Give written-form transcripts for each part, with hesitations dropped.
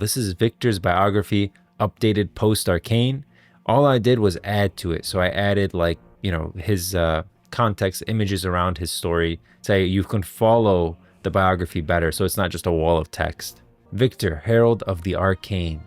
This is Viktor's biography, updated post-Arcane. All I did was add to it. So I added his context, images around his story, so you can follow the biography better, so it's not just a wall of text. Viktor, Herald of the Arcane.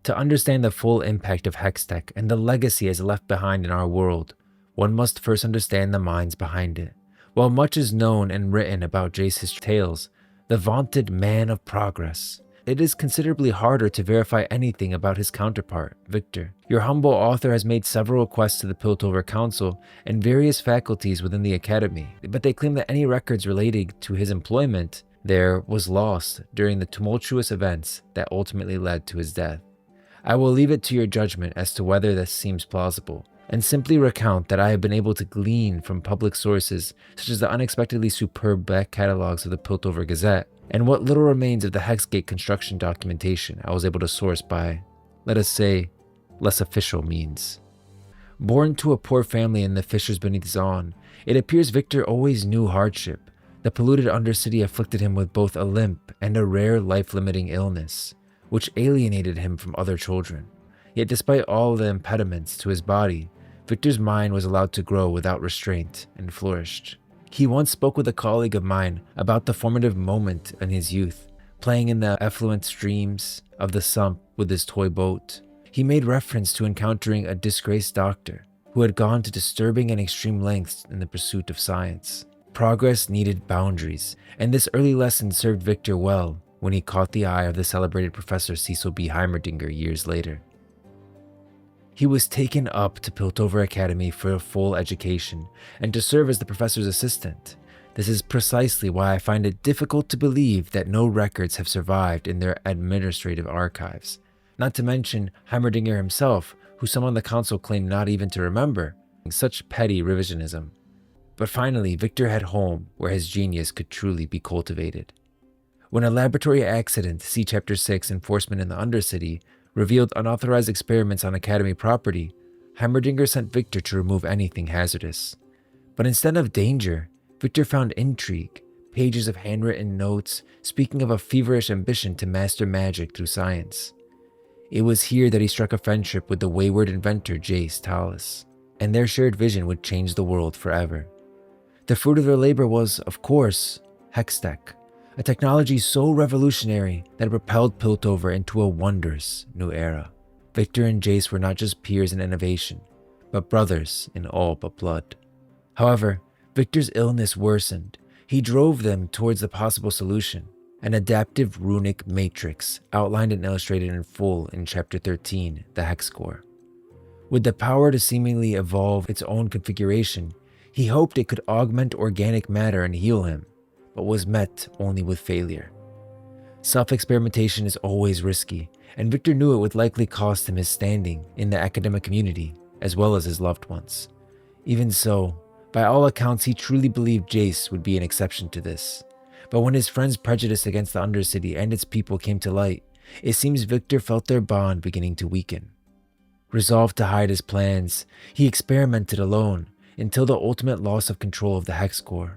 To understand the full impact of Hextech and the legacy it has left behind in our world, one must first understand the minds behind it. While much is known and written about Jayce's tales, the vaunted man of progress, it is considerably harder to verify anything about his counterpart, Viktor. Your humble author has made several requests to the Piltover Council and various faculties within the Academy, but they claim that any records relating to his employment there was lost during the tumultuous events that ultimately led to his death. I will leave it to your judgment as to whether this seems plausible, and simply recount that I have been able to glean from public sources such as the unexpectedly superb back catalogs of the Piltover Gazette, and what little remains of the Hexgate construction documentation I was able to source by, let us say, less official means. Born to a poor family in the fissures beneath Zaun, it appears Viktor always knew hardship. The polluted Undercity afflicted him with both a limp and a rare life-limiting illness, which alienated him from other children. Yet despite all the impediments to his body, Viktor's mind was allowed to grow without restraint and flourished. He once spoke with a colleague of mine about the formative moment in his youth, playing in the effluent streams of the sump with his toy boat. He made reference to encountering a disgraced doctor who had gone to disturbing and extreme lengths in the pursuit of science. Progress needed boundaries, and this early lesson served Viktor well when he caught the eye of the celebrated Professor Cecil B. Heimerdinger years later. He was taken up to Piltover Academy for a full education and to serve as the professor's assistant. This is precisely why I find it difficult to believe that no records have survived in their administrative archives. Not to mention Heimerdinger himself, who some on the council claim not even to remember. Such petty revisionism. But finally, Viktor had home where his genius could truly be cultivated. When a laboratory accident, see Chapter 6, Enforcement in the Undercity, revealed unauthorized experiments on Academy property, Heimerdinger sent Viktor to remove anything hazardous. But instead of danger, Viktor found intrigue, pages of handwritten notes speaking of a feverish ambition to master magic through science. It was here that he struck a friendship with the wayward inventor Jayce, and their shared vision would change the world forever. The fruit of their labor was, of course, Hextech, a technology so revolutionary that it propelled Piltover into a wondrous new era. Viktor and Jayce were not just peers in innovation, but brothers in all but blood. However, Viktor's illness worsened. He drove them towards the possible solution, an adaptive runic matrix outlined and illustrated in full in Chapter 13, the Hex Core. With the power to seemingly evolve its own configuration, he hoped it could augment organic matter and heal him, but was met only with failure. Self-experimentation is always risky, and Viktor knew it would likely cost him his standing in the academic community, as well as his loved ones. Even so, by all accounts, he truly believed Jayce would be an exception to this. But when his friend's prejudice against the Undercity and its people came to light, it seems Viktor felt their bond beginning to weaken. Resolved to hide his plans, he experimented alone until the ultimate loss of control of the Hex Core.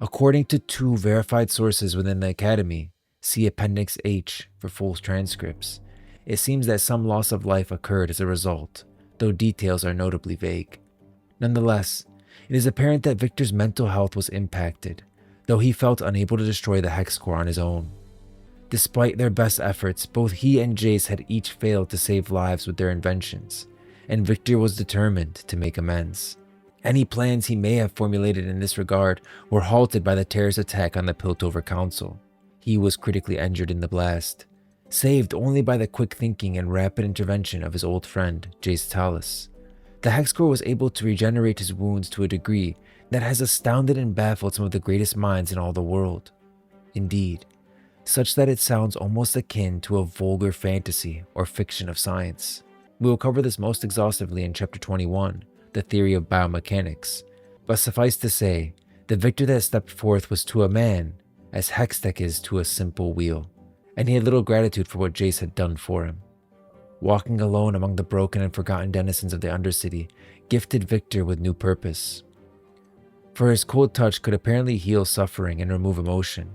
According to 2 verified sources within the Academy, see Appendix H for full transcripts, it seems that some loss of life occurred as a result, though details are notably vague. Nonetheless, it is apparent that Viktor's mental health was impacted, though he felt unable to destroy the Hex Core on his own. Despite their best efforts, both he and Jayce had each failed to save lives with their inventions, and Viktor was determined to make amends. Any plans he may have formulated in this regard were halted by the terrorist attack on the Piltover Council. He was critically injured in the blast, saved only by the quick thinking and rapid intervention of his old friend, Jayce. The Hex Core was able to regenerate his wounds to a degree that has astounded and baffled some of the greatest minds in all the world. Indeed, such that it sounds almost akin to a vulgar fantasy or fiction of science. We will cover this most exhaustively in Chapter 21, the theory of biomechanics, but suffice to say, the Viktor that stepped forth was to a man as Hextech is to a simple wheel, and he had little gratitude for what Jayce had done for him. Walking alone among the broken and forgotten denizens of the Undercity gifted Viktor with new purpose. For his cold touch could apparently heal suffering and remove emotion.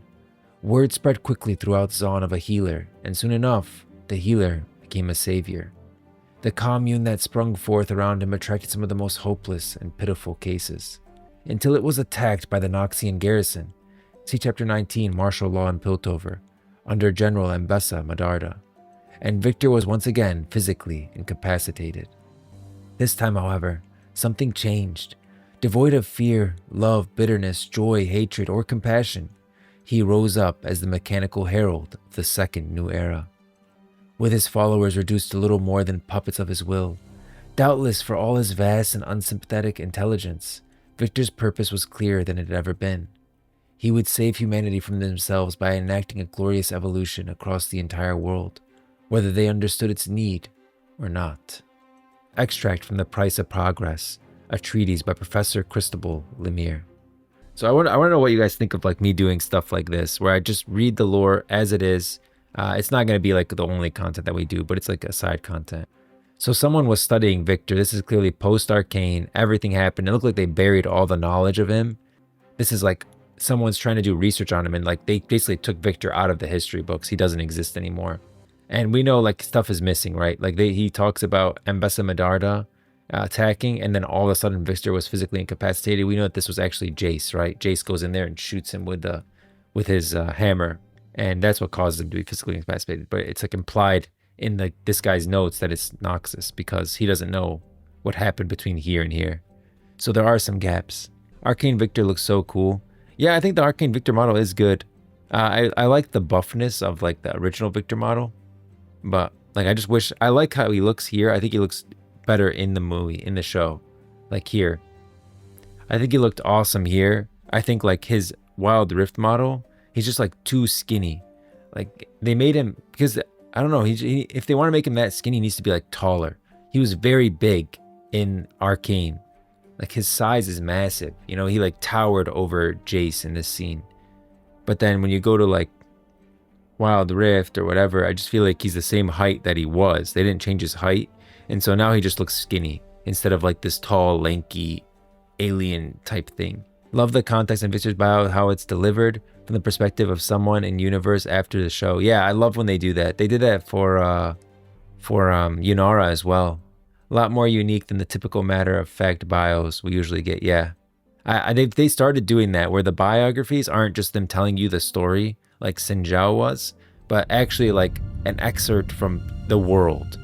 Word spread quickly throughout Zaun of a healer, and soon enough, the healer became a savior. The commune that sprung forth around him attracted some of the most hopeless and pitiful cases, until it was attacked by the Noxian garrison. See Chapter 19, Martial Law in Piltover, under General Ambessa Medarda, and Viktor was once again physically incapacitated. This time, however, something changed. Devoid of fear, love, bitterness, joy, hatred, or compassion, he rose up as the mechanical herald of the second new era. With his followers reduced to little more than puppets of his will, doubtless for all his vast and unsympathetic intelligence, Viktor's purpose was clearer than it had ever been. He would save humanity from themselves by enacting a glorious evolution across the entire world, whether they understood its need or not. Extract from The Price of Progress, a treatise by Professor Cristobal Lemire. So I want to know what you guys think of like me doing stuff like this, where I just read the lore as it is. It's not going to be like the only content that we do, but it's like a side content. So someone was studying Viktor. This is clearly post-arcane. Everything happened. It looked like they buried all the knowledge of him. This is like someone's trying to do research on him, and like they basically took Viktor out of the history books. He doesn't exist anymore. And we know like stuff is missing, right? Like he talks about Ambessa Medarda attacking, and then all of a sudden Viktor was physically incapacitated. We know that this was actually Jayce, right? Jayce goes in there and shoots him with his hammer, and that's what causes him to be physically incapacitated. But it's like implied in this guy's notes that it's Noxus, because he doesn't know what happened between here and here. So there are some gaps. Arcane Viktor looks so cool. Yeah, I think the Arcane Viktor model is good. I like the buffness of like the original Viktor model, but like I just wish, I like how he looks here. I think he looks better in the movie, in the show. Like here, I think he looked awesome here. I think like his Wild Rift model, he's just like too skinny. Like they made him, because I don't know, if they want to make him that skinny, he needs to be like taller. He was very big in Arcane. Like his size is massive. You know, he like towered over Jayce in this scene. But then when you go to like Wild Rift or whatever, I just feel like he's the same height that he was. They didn't change his height. And so now he just looks skinny instead of like this tall, lanky, alien type thing. Love the context in Viktor's bio, how it's delivered from the perspective of someone in universe after the show. Yeah, I love when they do that. They did that for Yunara as well. A lot more unique than the typical matter of fact bios we usually get. Yeah, they started doing that, where the biographies aren't just them telling you the story like Xin Zhao was, but actually like an excerpt from the world.